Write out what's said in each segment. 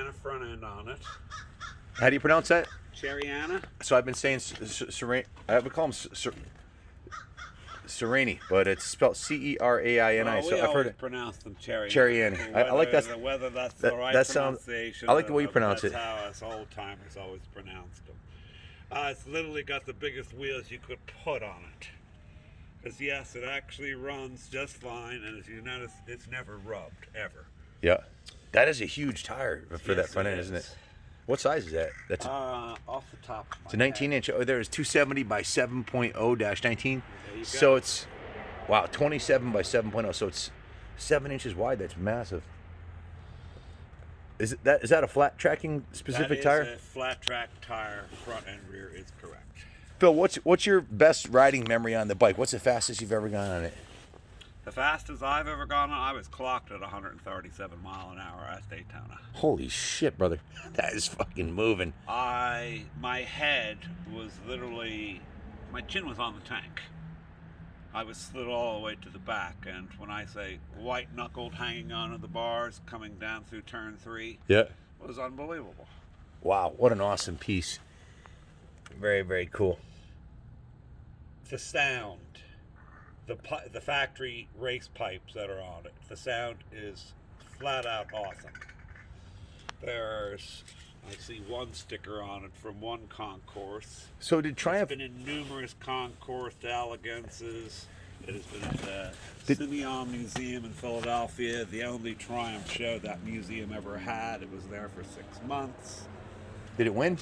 Cherryana front end on it. How do you pronounce that? Cherryana? So I've been saying I would call them Sereni, but it's spelled Ceraini. Well, So we I've heard always it. pronounce them Cherryana. Cherryana. I like that. Whether that's that- the right that sounds- pronunciation. I like the way you or pronounce that's it. how us old timers always pronounced them. It's literally got the biggest wheels you could put on it. Because yes, it actually runs just fine, and as you notice, it's never rubbed ever. Yeah. That is a huge tire for that Yes, front end, isn't it? What size is that? That's Off the top. Of my it's a 19 head. inch. Oh, there is 270 by 7.0-19. There you So go. it's, wow, 27 by 7.0. So it's 7 inches wide. That's massive. Is that a flat tracking specific tire? That is a flat track tire, front and rear is correct. Phil, what's your best riding memory on the bike? What's the fastest you've ever gone on it? The fastest I've ever gone on, I was clocked at 137 mile an hour at Daytona. Holy shit, brother. That is fucking moving. My head was literally, my chin was on the tank. I was slid all the way to the back, and when I say white knuckled hanging onto the bars coming down through turn 3, Yeah. it was unbelievable. Wow, what an awesome piece. Very, very cool. The sound, the factory race pipes that are on it, the sound is flat out awesome. There's, I see one sticker on it from one concourse. So did Triumph... It's been in numerous concourse Allegances. It has been at the Did- Simeon Museum in Philadelphia, the only Triumph show that museum ever had. It was there for 6 months. Did it win?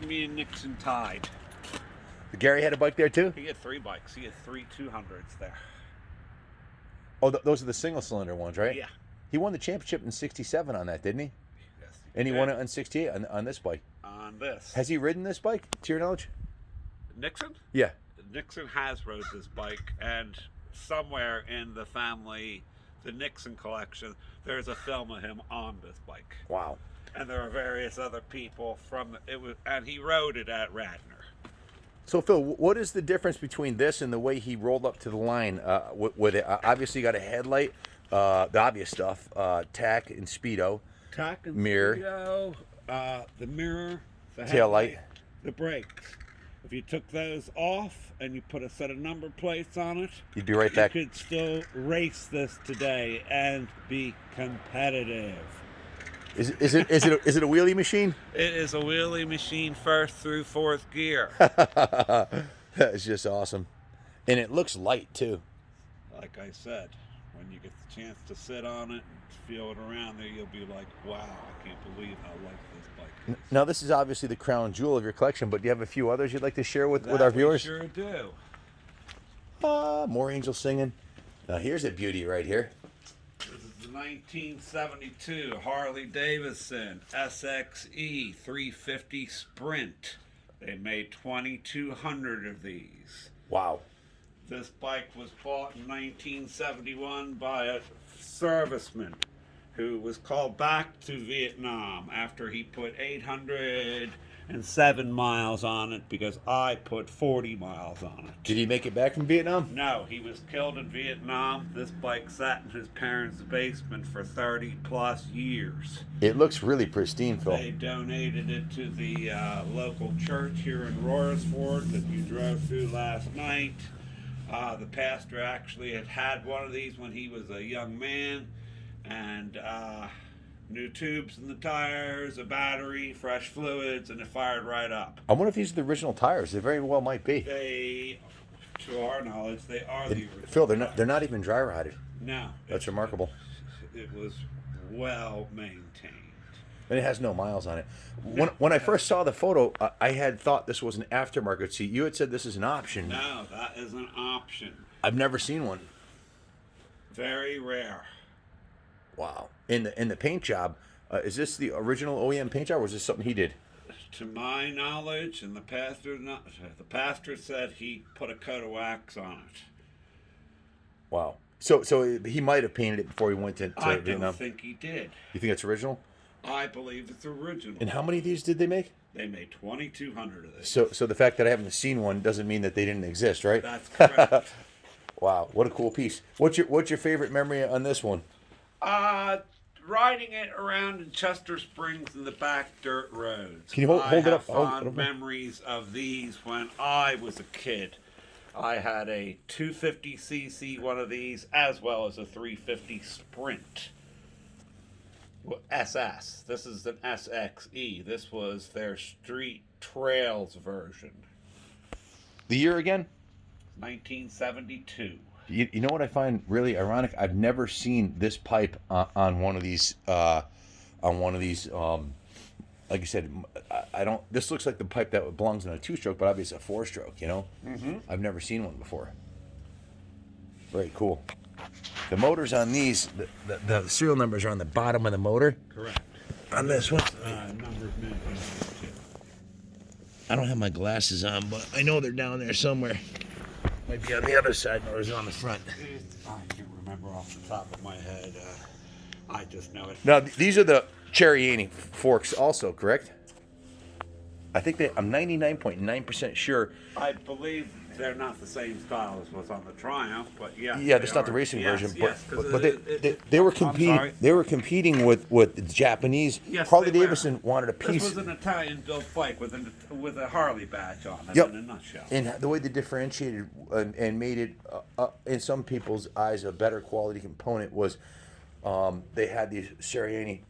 Me and Nixon tied. Gary had a bike there too? He had 3 bikes. He had 3 200s there. Oh, those are the single cylinder ones, right? Yeah. He won the championship in 67 on that, didn't he? Yes, And he did. won it on 68 on this bike. On this. Has he ridden this bike, to your knowledge? Nixon? Yeah. Nixon has rode this bike, and somewhere in the family, the Nixon collection, there's a film of him on this bike. Wow. And there are various other people and he rode it at Radnor. So, Phil, what is the difference between this and the way he rolled up to the line with it? Obviously, you got a headlight, the obvious stuff, tack and speedo, Tack and mirror, speedo, the mirror, the tail light. headlight, the brakes. If you took those off and you put a set of number plates on it, You'd be right back. you could still race this today and be competitive. Is it a wheelie machine? It is a wheelie machine, first through fourth gear. That is just awesome, and it looks light too. Like I said, when you get the chance to sit on it and feel it around there, you'll be like, wow, I can't believe how light this bike is. Now, this is obviously the crown jewel of your collection, but do you have a few others you'd like to share with our That we viewers? sure do. More angels singing. Now, here's a beauty right here. This is the 1972 Harley Davidson SXE 350 Sprint. They made 2,200 of these. Wow. This bike was bought in 1971 by a serviceman who was called back to Vietnam after he put 807 miles on it because I put 40 miles on it. Did he make it back from Vietnam? No, he was killed in Vietnam. This bike sat in his parents' basement for 30 plus years. It looks really pristine, Phil. They donated it to the local church here in Royersford that you drove through last night. The pastor actually had one of these when he was a young man, and new tubes in the tires, a battery, fresh fluids, and it fired right up. I wonder if these are the original tires. They very well might be. They, to our knowledge, they are the original. Phil, they're not even dry rotted. No. That's remarkable. It was well maintained. And it has no miles on it. When I first saw the photo, I had thought this was an aftermarket seat. You had said this is an option. No, that is an option. I've never seen one. Very rare. Wow. In the paint job, is this the original OEM paint job, or is this something he did? To my knowledge, and the pastor said he put a coat of wax on it. Wow. So he might have painted it before he went to I Vietnam. don't think he did. You think it's original? I believe it's original. And how many of these did they make? They made 2,200 of these. So the fact that I haven't seen one doesn't mean that they didn't exist, right? That's correct. Wow, what a cool piece. What's your favorite memory on this one? riding it around in Chester Springs in the back dirt roads. Can you hold I it have up? Hold it fond up. memories of these when I was a kid. I had a 250cc one of these, as well as a 350 Sprint. Well, SS. This is an SXE. This was their Street Trails version. The year again? 1972. You know what I find really ironic? I've never seen this pipe on one of these. Like I said, I don't. This looks like the pipe that belongs in a 2-stroke, but obviously a 4-stroke. You know, I've never seen one before. Very cool. The motors on these, the serial numbers are on the bottom of the motor. Correct. On this one, Number of minutes. I don't have my glasses on, but I know they're down there somewhere. Might be on the other side, or is it on the front? I can't remember off the top of my head. I just know it. Now, these are the Cherry forks also, correct? I think I'm 99.9% sure. I believe they're not the same style as what's on the Triumph, but yeah. Yeah, that's not the racing version, Yes, but they were competing. sorry. They were competing with the Japanese. Yes, Harley they were. Davidson wanted a piece. This was an Italian-built bike with a Harley badge on it. Yep. In a nutshell. And the way they differentiated and made it, in some people's eyes, a better quality component was they had these Cherry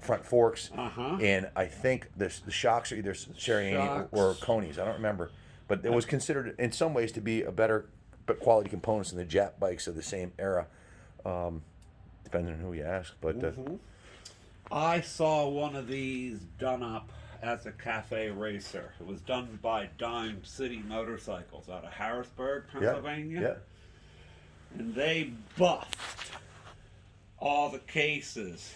front forks, and I think the shocks are either Cherry or Coney's. I don't remember, but it was considered in some ways to be a better quality components than the Jap bikes of the same era. Depending on who you ask, but I saw one of these done up as a cafe racer. It was done by Dime City Motorcycles out of Harrisburg, Pennsylvania. yeah. And they buffed all the cases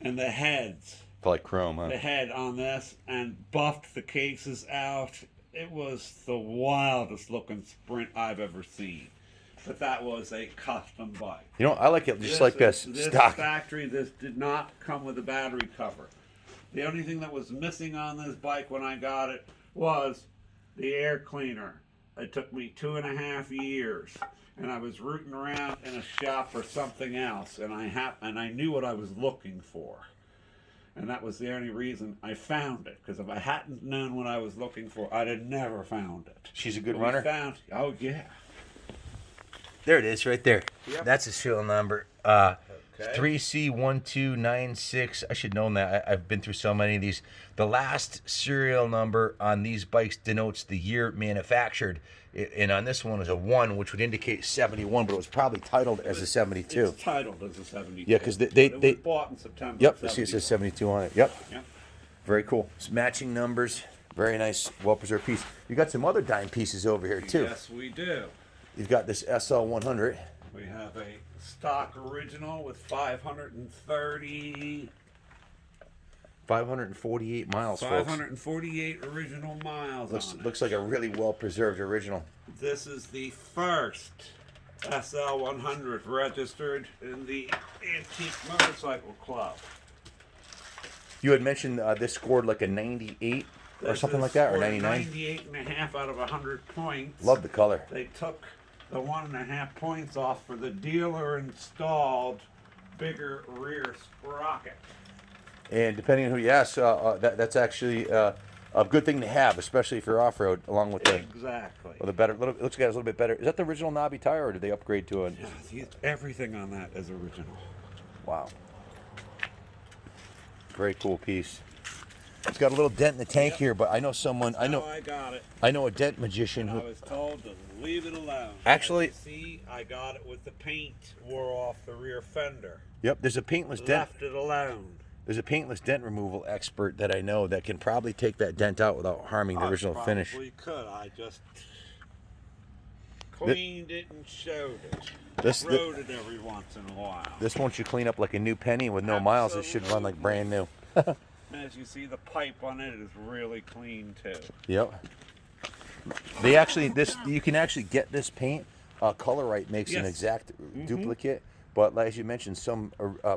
and the heads. Like chrome, huh? The head on this and buffed the cases out. It was the wildest looking Sprint I've ever seen. But that was a custom bike. You know, I like it just like this stock. Factory, this did not come with a battery cover. The only thing that was missing on this bike when I got it was the air cleaner. It took me 2.5 years, and I was rooting around in a shop for something else, and I knew what I was looking for, and that was the only reason I found it. Because if I hadn't known what I was looking for, I'd have never found it. She's a good We runner. Oh yeah. There it is, right there. Yep. That's a serial number. Okay. 3C1296. I should know that. I've been through so many of these. The last serial number on these bikes denotes the year manufactured, and on this one is a 1, which would indicate 71, but it was probably titled as a 72. It's titled as a 72. Yeah, because it was bought in September. Yep, I see it says 72 on it. Yep. Yep. Very cool. It's matching numbers. Very nice, well-preserved piece. You got some other dime pieces over here, too. Yes, we do. You've got this SL100. We have a stock original with 548 miles, folks. 548 original miles on it. Looks like a really well-preserved original. This is the first SL100 registered in the Antique Motorcycle Club. You had mentioned this scored like a 98 or something like that, or 99? 98.5 out of 100 points. Love the color. They took the 1.5 points off for the dealer installed bigger rear sprocket. And depending on who you ask, that's actually a good thing to have, especially if you're off-road, along with the Exactly. with the better. It looks like it's a little bit better. Is that the original knobby tire, or did they upgrade to it? Everything on that is original. Wow. Very cool piece. It's got a little dent in the tank here, but I know someone. I got it. I know a dent magician I who. was told to leave it alone. Actually- As you see, I got it with the paint wore off the rear fender. Yep, there's a paintless dent. Left it alone. There's a paintless dent removal expert that I know that can probably take that dent out without harming the original finish. Probably could. I just cleaned it and showed it. Rode it every once in a while. This one should clean up like a new penny with no miles. It should run like brand new. As you see, the pipe on it is really clean too. Yep. They actually you can actually get this paint. Color Right makes an Yes. exact duplicate, but as you mentioned, some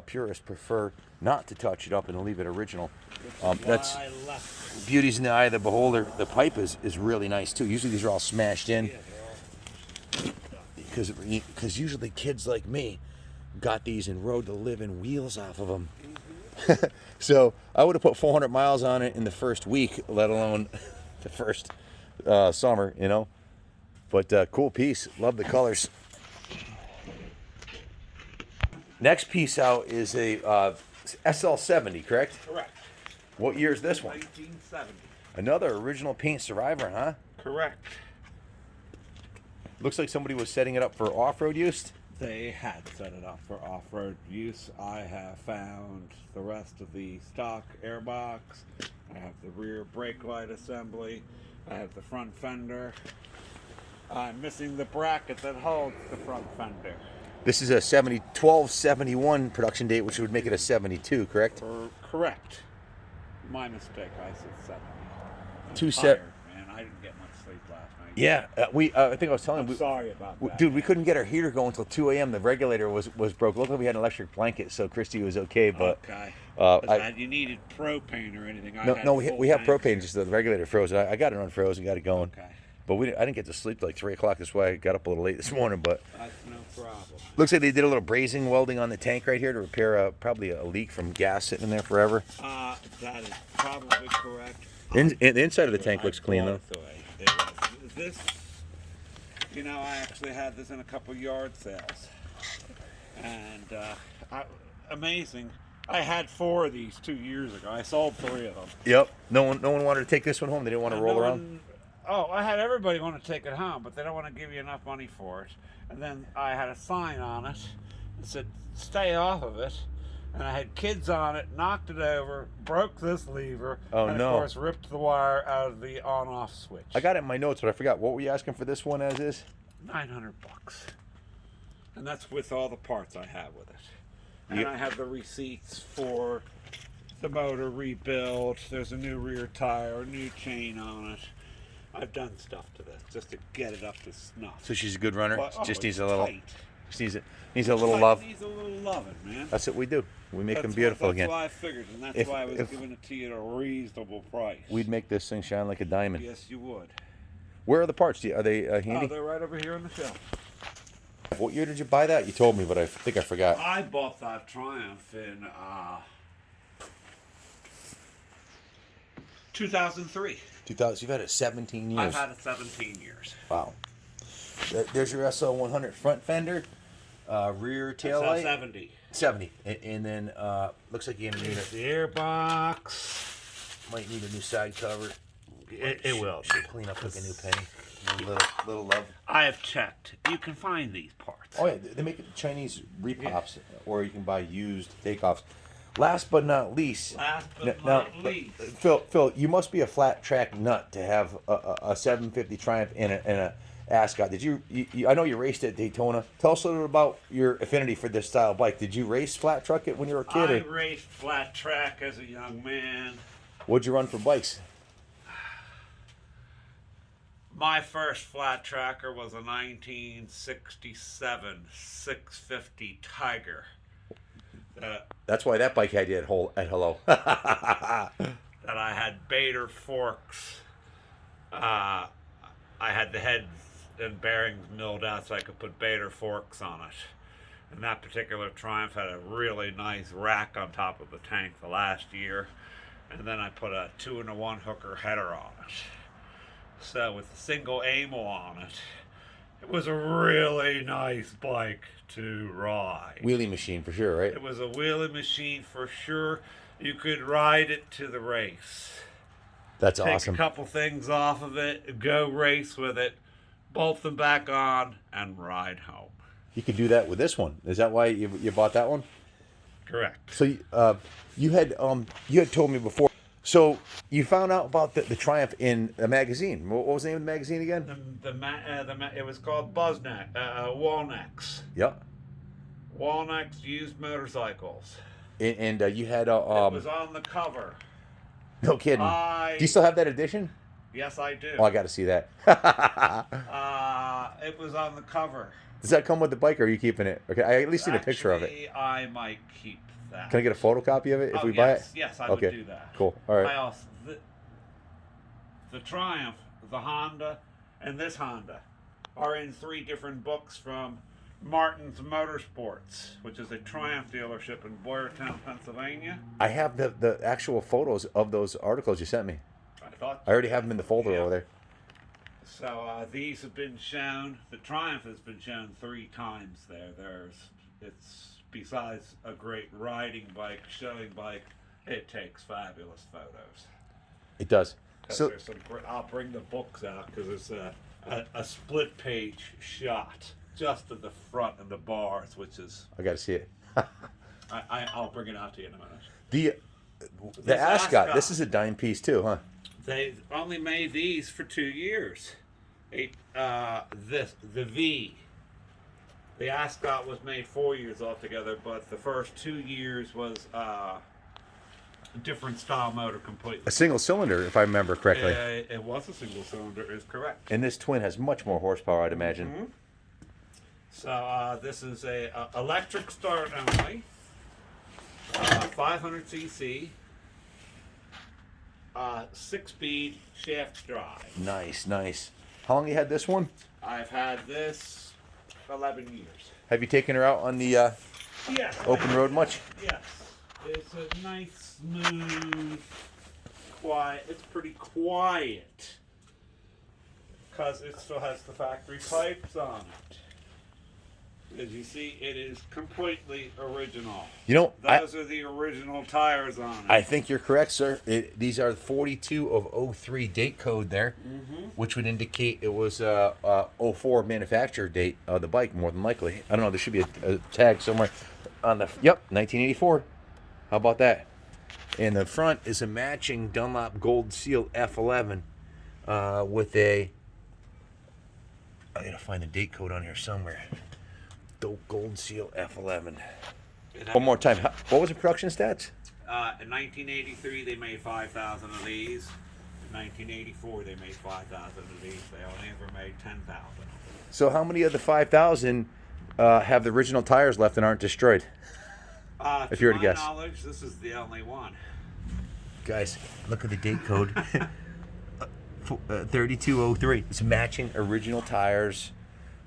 purists prefer not to touch it up and leave it original. That's Why I left it. beauty's in the eye of the beholder. The pipe is really nice too. Usually these are all smashed in Yeah, they're all- because usually kids like me got these and rode the living wheels off of them. So I would have put 400 miles on it in the first week, let alone the first summer, you know. But cool piece. Love the colors. Next piece out is a SL70, correct? Correct. What year is this one? 1970. Another original paint survivor, huh? Correct. Looks like somebody was setting it up for off-road use. They had set it up for off-road use. I have found the rest of the stock airbox. I have the rear brake light assembly. I have the front fender. I'm missing the bracket that holds the front fender. This is a 1271 production date, which would make it a 72, correct? Correct. My mistake. I said 70. I'm Two tired, man. I didn't get much sleep last night. Yeah, I think I was telling I'm you. sorry about that. Dude, we couldn't get our heater going until 2 a.m. The regulator was broke. Luckily, we had an electric blanket, so Christy was okay. But okay. You needed propane or anything? We have propane. Just the regulator froze. I got it unfrozen, got it going. Okay. But I didn't get to sleep till like 3 o'clock. That's why I got up a little late this morning. But That's no problem. looks like they did a little brazing welding on the tank right here to repair probably a leak from gas sitting in there forever. That is probably correct. The inside of the tank looks clean though. It was. This, you know, I actually had this in a couple yard sales, and amazing. I had 4 of these 2 years ago. I sold 3 of them. Yep. No one wanted to take this one home. They didn't want to roll around. I had everybody want to take it home, but they don't want to give you enough money for it. And then I had a sign on it that said, "Stay off of it." And I had kids on it, knocked it over, broke this lever, and of course ripped the wire out of the on-off switch. I got it in my notes, but I forgot. What were you asking for this one as is? $900. And that's with all the parts I have with it. And I have the receipts for the motor rebuild. There's a new rear tire, a new chain on it. I've done stuff to this just to get it up to snuff. So she's a good runner. But, just needs it's a little. tight. Just needs a little love. Needs a little loving, man. That's what we do. We make them beautiful again. That's why I figured, and that's why I was giving it to you at a reasonable price. We'd make this thing shine like a diamond. Yes, you would. Where are the parts? Are they handy? Oh, they're right over here on the shelf. What year did you buy that? You told me, but I think I forgot. I bought that Triumph in 2003. 2000. You've had it 17 years. I've had it 17 years. Wow. There's your SL100 front fender, rear tail light. 70. 70. And then looks like you're gonna need The airbox. might need a new side cover. It will. Should clean up like a new penny. Little love. I have checked. You can find these parts. Oh yeah, they make Chinese repops, or you can buy used takeoffs. Last but not least. Phil, you must be a flat track nut to have a 750 Triumph and a Ascot. Did you I know you raced at Daytona. Tell us a little bit about your affinity for this style of bike. Did you race flat truck it when you were a kid? I raced flat track as a young man. What'd you run for bikes? My first flat tracker was a 1967 650 Tiger. That's why that bike had you at hello. That I had Bader forks. I had the heads and bearings milled out so I could put Bader forks on it. And that particular Triumph had a really nice rack on top of the tank the last year. And then I put a 2-in-1 hooker header on it. So with a single AML on it, it was a really nice bike to ride. Wheelie machine for sure, right? It was a wheelie machine for sure. You could ride it to the race. That's Take awesome. a couple things off of it, go race with it, bolt them back on, and ride home. You could do that with this one. Is that why you bought that one? Correct. So you had told me before. So you found out about the Triumph in a magazine. What was the name of the magazine again? It was called Walnex. Yep. Walnex used motorcycles. And you had it was on the cover. No kidding. Do you still have that edition? Yes, I do. Oh, I got to see that. It was on the cover. Does that come with the bike, or are you keeping it? Okay, I at least need a picture of it. I might keep that. Can I get a photocopy of it if we buy it? Yes, I would do that. Cool. All right. I also the Triumph, the Honda, and this Honda are in 3 different books from Martin's Motorsports, which is a Triumph dealership in Boyertown, Pennsylvania. I have the actual photos of those articles you sent me. I already have them in the folder over there. So these have been shown. The Triumph has been shown 3 times there. It's besides a great riding bike, showing bike. It takes fabulous photos. It does. So there's some. I'll bring the books out because it's a split page shot just of the front and the bars, which is. I got to see it. I'll bring it out to you in a minute. The Ascot. This is a dime piece too, huh? They only made these for 2 years. The V. The Ascot was made 4 years altogether, but the first 2 years was a different style motor completely. A single cylinder, if I remember correctly. It was a single cylinder, is correct. And this twin has much more horsepower, I'd imagine. Mm-hmm. So this is a electric start only, 500cc, 6-speed shaft drive. Nice. How long you had this one? I've had this 11 years. Have you taken her out on the Yes. open road much? Yes. It's a nice, smooth, quiet. It's pretty quiet because it still has the factory pipes on it. As you see, it is completely original. You know, Those are the original tires on it. I think you're correct, sir. These are 42 of 03 date code there, which would indicate it was 04 manufacturer date of the bike, more than likely. I don't know. There should be a tag somewhere on the. Yep, 1984. How about that? And the front is a matching Dunlop Gold Seal F11 with a. I gotta find the date code on here somewhere. The Gold Seal F11. One more time. What was the production stats? In 1983, they made 5,000 of these. In 1984, they made 5,000 of these. They only ever made 10,000 of them. So how many of the 5,000 have the original tires left and aren't destroyed? If you were to guess. To my knowledge, this is the only one. Guys, look at the date code. 3203. It's matching original tires.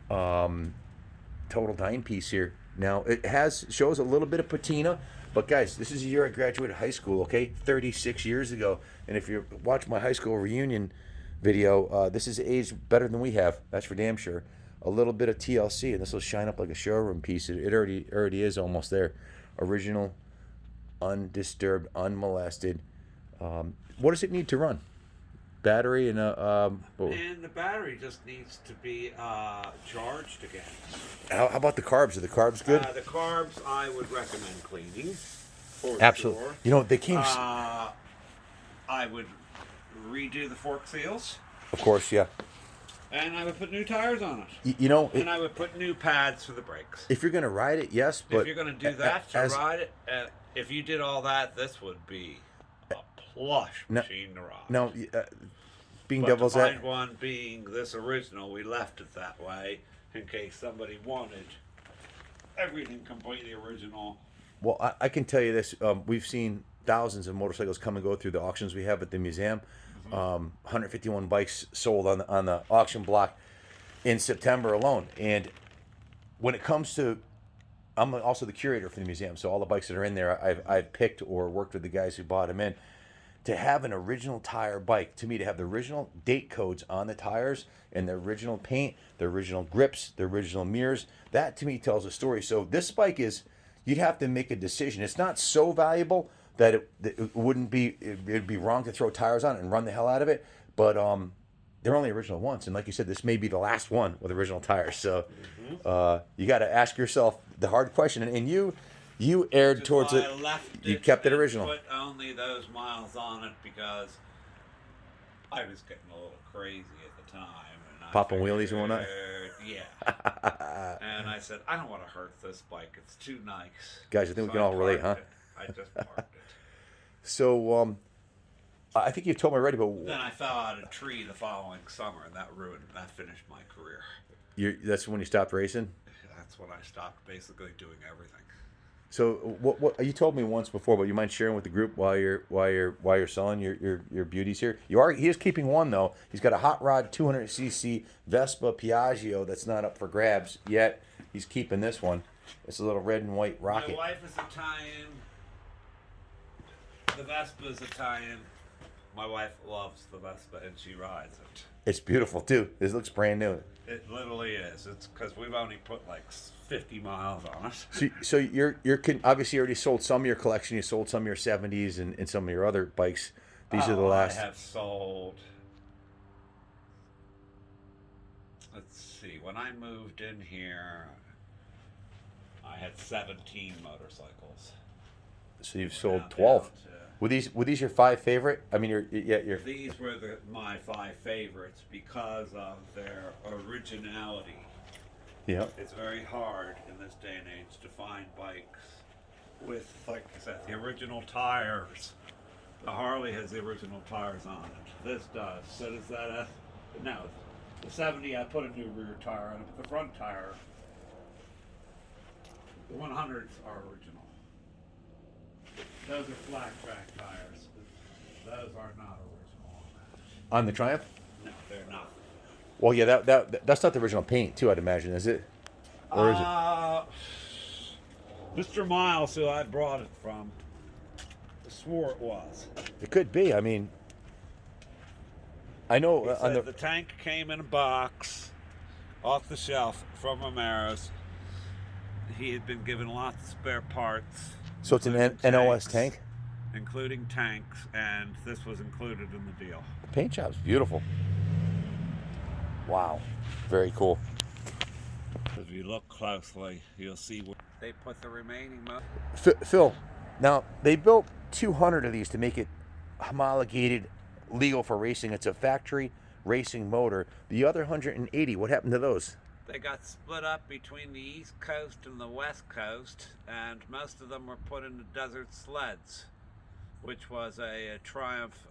Total dime piece here. Now it shows a little bit of patina, but guys, this is the year I graduated high school. Okay, 36 years ago. And if you watch my high school reunion video, this is aged better than we have. That's for damn sure. A little bit of TLC, and this will shine up like a showroom piece. It already is almost there. Original, undisturbed, unmolested. What does it need to run? Battery and And the battery just needs to be charged again. How about the carbs? Are the carbs good? The carbs I would recommend cleaning. For Absolutely. Sure. You know they came. I would redo the fork seals. Of course, yeah. And I would put new tires on it. You know, and I would put new pads for the brakes. If you're going to ride it, yes, but if you're going to do that ride it, if you did all that, this would be a plush machine to ride. No, being but devil's to find that one being this original, we left it that way in case somebody wanted everything completely original. Well, I can tell you this: we've seen thousands of motorcycles come and go through the auctions we have at the museum. 151 bikes sold on the auction block in September alone. And when it comes to, I'm also the curator for the museum, so all the bikes that are in there, I've picked or worked with the guys who bought them in. To have an original tire bike, to me, to have the original date codes on the tires and the original paint, the original grips, the original mirrors, that to me tells a story. So this bike is, you'd have to make a decision. It's not so valuable that it wouldn't be, it'd be wrong to throw tires on it and run the hell out of it. But they're only original once, and like you said, this may be the last one with original tires. So you got to ask yourself the hard question. And you erred towards it. You kept it original. Put only those miles on it because I was getting a little crazy at the time. And Popping wheelies and whatnot. Yeah. And I said, I don't want to hurt this bike. It's too nice. Guys, I think we can all relate, huh? I just parked it. So, I think you've told me already, but then I fell out of a tree the following summer, and that finished my career. That's when you stopped racing? That's when I stopped basically doing everything. So, what you told me once before, but you mind sharing with the group while you're selling your beauties here? He is keeping one though. He's got a hot rod 200cc Vespa Piaggio that's not up for grabs yet. he's keeping this one. It's a little red and white rocket. My wife is Italian. The Vespa is Italian. My wife loves the Vespa and she rides it. It's beautiful too. This looks brand new. It literally is. It's because we've only put like 50 miles on it. So you're obviously already sold some of your collection. You sold some of your 70s and some of your other bikes. These are the last. I have sold. Let's see. When I moved in here, I had 17 motorcycles. So you've sold Now 12. down to- Were these your 5 favorite? I mean, your These were my 5 favorites because of their originality. yeah. It's very hard in this day and age to find bikes with, like I said, the original tires. The Harley has the original tires on it. This does. So does that. No, the 70, I put a new rear tire on it, but the front tire, the 100s are original. Those are flat track tires. Those are not original. On the Triumph? No, they're not. Well, yeah, that's not the original paint too, I'd imagine, is it? Or is it? Mr. Miles, who I brought it from, swore it was. It could be. I mean, I know He on said the tank came in a box off the shelf from Amaros. He had been given lots of spare parts. so it's an including NOS tanks, tank. including tanks, and this was included in the deal. The paint job's beautiful. Wow, very cool. If you look closely, you'll see where they put the remaining. Phil, now they built 200 of these to make it homologated, legal for racing. It's a factory racing motor. The other 180, what happened to those? They got split up between the East Coast and the West Coast, and most of them were put into Desert Sleds, which was a Triumph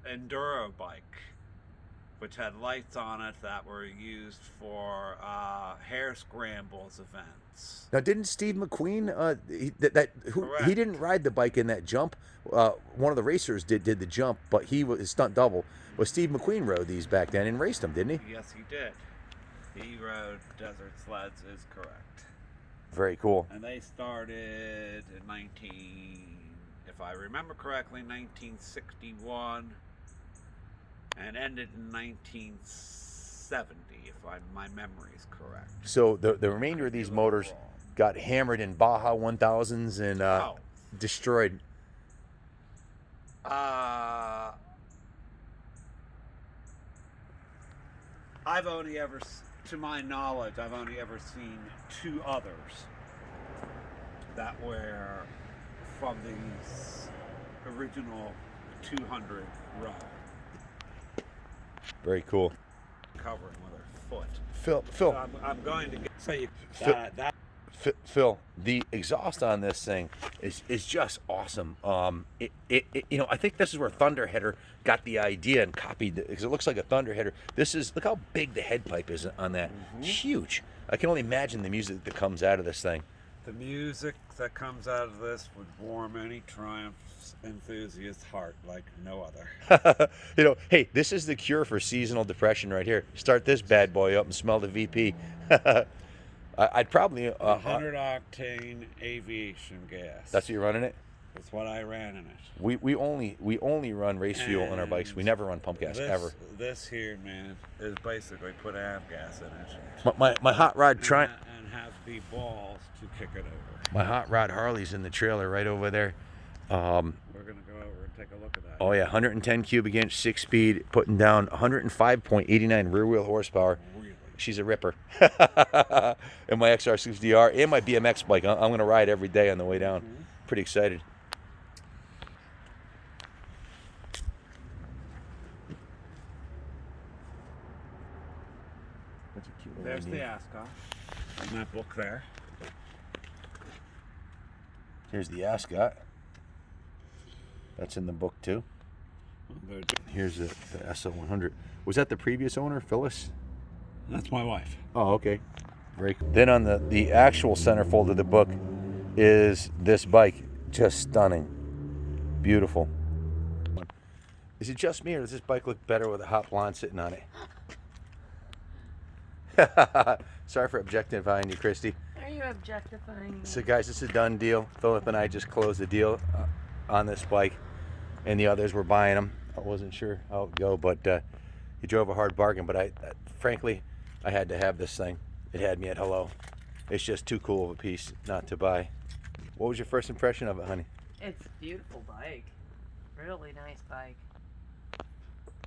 enduro bike, which had lights on it that were used for hare scrambles events. Now, didn't Steve McQueen, he Correct. didn't ride the bike in that jump? One of the racers did the jump, but he was his stunt double. Well, Steve McQueen rode these back then and raced them, didn't he? Yes, he did. He rode Desert Sleds, is correct. Very cool. And they started in if I remember correctly, 1961, and ended in 1970, if my memory is correct. So the remainder of these motors got hammered in Baja 1000s and destroyed. I've only ever, to my knowledge, I've only ever seen 2 others that were from these original 200 run, Very cool. covering with her foot. Phil, So I'm going to say that Phil, the exhaust on this thing is just awesome. I think this is where Thunderheader got the idea and copied it, because it looks like a Thunderheader. Look how big the head pipe is on that. Huge. I can only imagine the music that comes out of this thing. the music that comes out of this would warm any Triumph enthusiast's heart like no other. Hey, this is the cure for seasonal depression right here. Start this bad boy up and smell the VP. I'd probably 100 octane aviation gas. That's what you're running it. That's what I ran in it. We only run race fuel on our bikes. We never run pump gas ever. This here, man, is basically put avgas in it. My hot rod And have the balls to kick it over. My hot rod Harley's in the trailer right over there. We're gonna go over and take a look at that. Oh yeah, 110 cubic inch, 6-speed, putting down 105.89 rear wheel horsepower. Really? She's a ripper. And my XR60R and my BMX bike. I'm gonna ride every day on the way down. Pretty excited. That's a cute little There's the Indian. Ascot in that book there. Here's the Ascot. That's in the book too. Here's the SO100. Was that the previous owner, Phyllis? That's my wife. Oh, okay. Very cool. Then on the actual centerfold of the book is this bike. Just stunning. Beautiful. Is it just me, or does this bike look better with a hot blonde sitting on it? Sorry for objectifying you, Christy. Are you objectifying me? So guys, this is a done deal. Philip and I just closed the deal on this bike, and the others were buying them. I wasn't sure how it would go, but he drove a hard bargain. But I frankly, I had to have this thing. It had me at hello. It's just too cool of a piece not to buy. What was your first impression of it, honey? It's a beautiful bike. Really nice bike.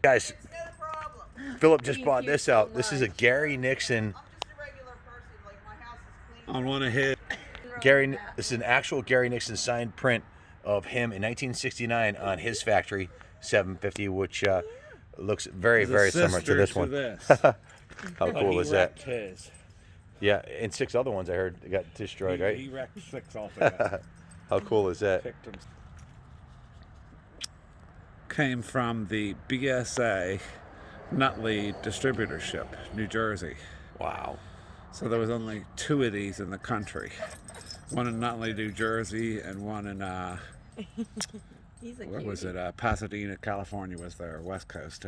Guys, It's no problem. Philip just Thank bought you this so out. This is a much. Gary Nixon. I'm just a regular person. Like, my house is clean. On one of his. This is an actual Gary Nixon signed print of him in 1969 on his factory 750, which looks very, He's a very similar to sister this to one. this. How But cool he is that? wrecked his. Yeah, and 6 other ones I heard got destroyed, right? He wrecked 6 altogether. How cool is that? Picked him. Came from the BSA Nutley distributorship, New Jersey. Wow. So there was only 2 of these in the country. One in Nutley, New Jersey, and one in He's a what was cutie. it? Pasadena, California was their West Coast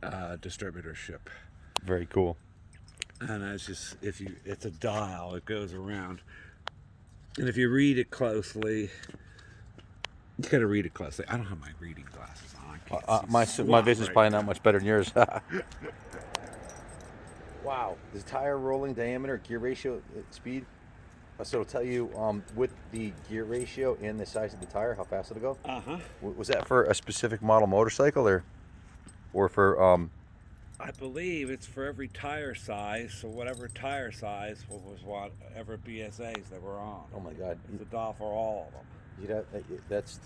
distributorship. Very cool. And it's just it's a dial. It goes around, and if you read it closely, you gotta read it closely. I don't have my reading glasses on. I can't see My squat vision's right probably now. not much better than yours. Wow. The tire rolling diameter, gear ratio, speed. So it'll tell you with the gear ratio and the size of the tire how fast it'll go. Uh-huh. Was that for a specific model motorcycle or for I believe it's for every tire size. So whatever tire size was whatever BSAs they were on. Oh my God. It's a dial for all of them. That's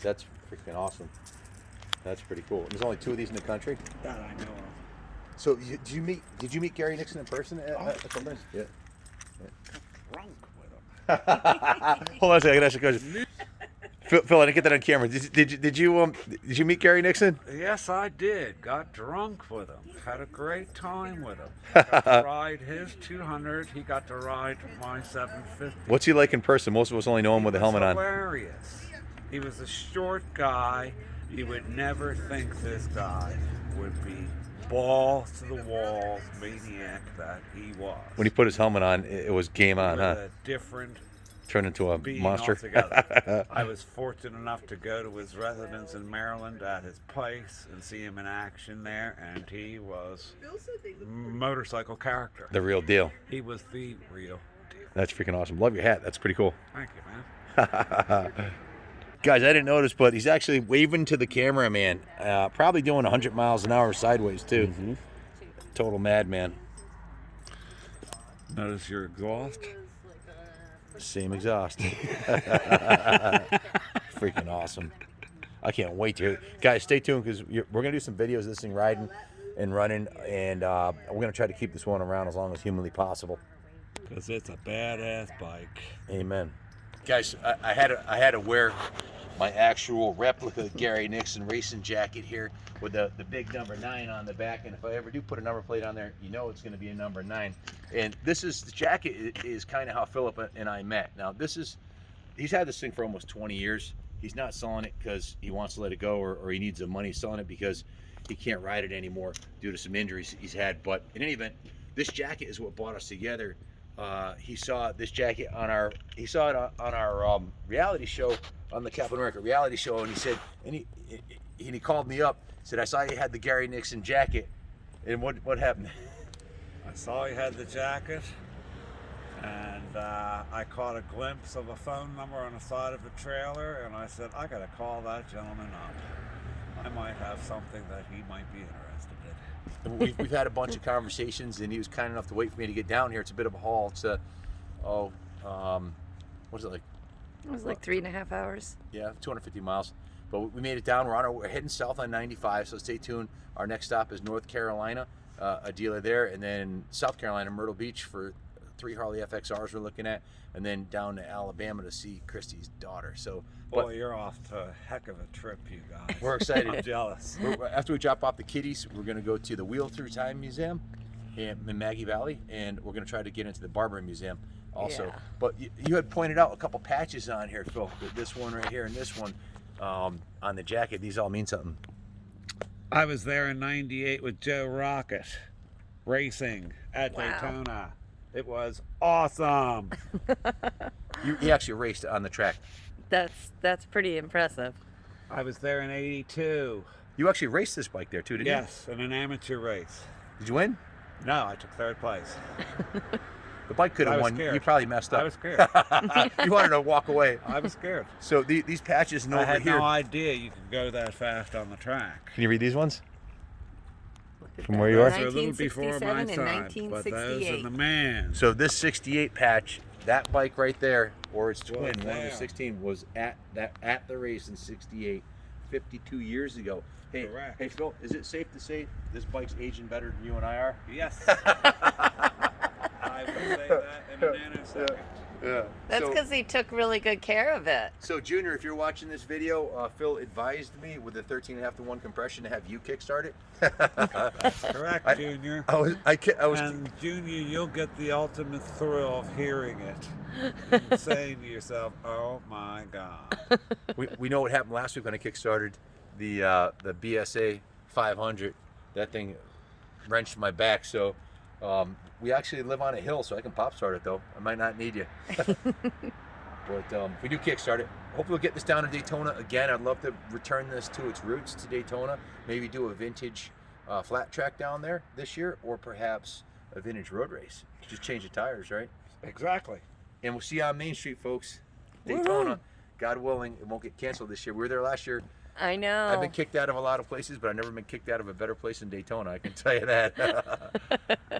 freaking awesome. That's pretty cool. There's only 2 of these in the country. That I know of. So did you meet Gary Nixon in person at sometimes? Yeah. Drunk with them. Hold on a second. That's a question. Phil, I didn't get that on camera. Did you meet Gary Nixon? Yes, I did. Got drunk with him. Had a great time with him. Got to ride his 200. He got to ride my 750. What's he like in person? Most of us only know him with a helmet on. Hilarious. He was a short guy. You would never think this guy would be balls to the walls maniac that he was. When he put his helmet on, it was game on, huh? A different Turned into a being monster. altogether. I was fortunate enough to go to his residence in Maryland at his place and see him in action there, and he was Bill said they look motorcycle character. The real deal. He was the real deal. That's freaking awesome. Love your hat. That's pretty cool. Thank you, man. Guys, I didn't notice, but he's actually waving to the cameraman. Probably doing 100 miles an hour sideways, too. Total madman. Notice your exhaust. Same exhaust. Freaking awesome. I can't wait to. Guys, stay tuned because we're going to do some videos of this thing riding and running, and we're going to try to keep this one around as long as humanly possible. Because it's a badass bike. Amen. Guys, I had to wear my actual replica Gary Nixon racing jacket here with the big number 9 on the back, and if I ever do put a number plate on there, you know it's going to be a number 9. And the jacket is kind of how Philip and I met. Now he's had this thing for almost 20 years. He's not selling it because he wants to let it go or he needs the money. He's selling it because he can't ride it anymore due to some injuries he's had. But in any event, this jacket is what brought us together. He saw this jacket on our reality show, on the Captain America reality show, and he said, and he called me up, said, I saw you had the Gary Nixon jacket, and what happened? I saw he had the jacket, and I caught a glimpse of a phone number on the side of the trailer, and I said, I gotta call that gentleman up. I might have something that he might be interested in. We've had a bunch of conversations, and he was kind enough to wait for me to get down here. It's a bit of a haul. It's what is it like? It was like 3.5 hours. Yeah, 250 miles. But we made it down. We're heading south on 95, so stay tuned. Our next stop is North Carolina, a dealer there, and then South Carolina, Myrtle Beach for 3 Harley FXRs we're looking at, and then down to Alabama to see Christy's daughter. So, Boy, you're off to a heck of a trip, you guys. we're excited. I'm jealous. After we drop off the kiddies, we're going to go to the Wheel Through Time Museum in Maggie Valley, and we're going to try to get into the Barbary Museum also. Yeah. But you had pointed out a couple patches on here, Phil. This one right here and this one on the jacket. These all mean something. I was there in '98 with Joe Rocket. racing at Wow. Daytona. It was awesome. He actually raced on the track. That's pretty impressive. I was there in '82. You actually raced this bike there too, didn't Yes, in an amateur race. you? Did you win? No, I took third place. The bike could I have was won. scared. You probably messed up. I was scared. You wanted to walk away. I was scared. So these patches and I over had here. no idea you could go that fast on the track. Can you read these ones? Look at From that. where you are? Those are a little before my 1967 time, and but those are 1968. the man. So this 68 patch, that bike right there, or its twin, Was one of there. the 16, was at the race in 68, 52 years ago. Hey, Correct. hey Phil, is it safe to say this bike's aging better than you and I are? Yes. I would say that in a nanosecond. Yeah. That's because he took really good care of it. So Junior, if you're watching this video, Phil advised me with the 13.5 to 1 compression to have you kickstart it. Correct, Junior. I was And Junior, you'll get the ultimate thrill of hearing it and saying to yourself, "Oh my God!" we know what happened last week when I kickstarted the BSA 500. That thing wrenched my back. So we actually live on a hill, so I can pop start it though. I might not need you. But if we do kickstart it, hopefully we'll get this down to Daytona again. I'd love to return this to its roots to Daytona. Maybe do a vintage flat track down there this year, or perhaps a vintage road race. Just change the tires, right? Exactly. And we'll see you on Main Street, folks. Daytona. Woohoo. God willing, it won't get canceled this year. We were there last year. I know. I've been kicked out of a lot of places, but I've never been kicked out of a better place than Daytona. I can tell you that.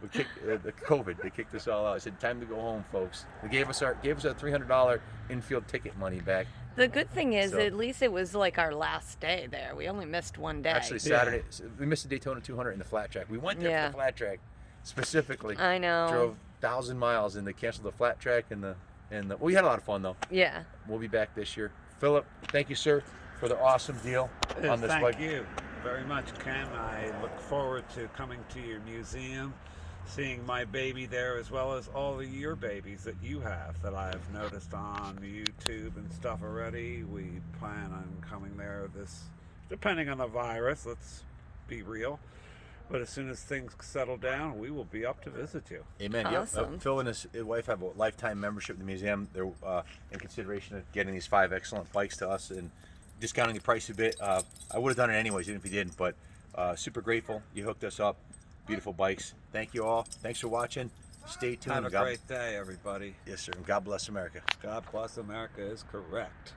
We kicked, the COVID, they kicked us all out. I said, "Time to go home, folks." They gave us our $300 infield ticket money back. The good thing is, So- at least it was like our last day there. We only missed one day. Actually, Saturday we missed the Daytona 200 in the flat track. We went there Yeah. for the flat track specifically. I know. Drove 1,000 miles and they canceled the flat track and the. Well, we had a lot of fun though. Yeah. We'll be back this year. Philip, thank you, sir, for the awesome deal on this Thank bike. you very much, Ken. I look forward to coming to your museum, seeing my baby there, as well as all of your babies that you have that I've noticed on YouTube and stuff already. We plan on coming there depending on the virus, let's be real. But as soon as things settle down, we will be up to visit you. Amen. Awesome. Yep. Phil and his wife have a lifetime membership in the museum. They're in consideration of getting these 5 excellent bikes to us and discounting the price a bit. I would have done it anyways, even if you didn't. But super grateful you hooked us up. Beautiful bikes. Thank you all. Thanks for watching. Stay tuned. Have a great day, everybody. Yes, sir. And God bless America. God bless America is correct.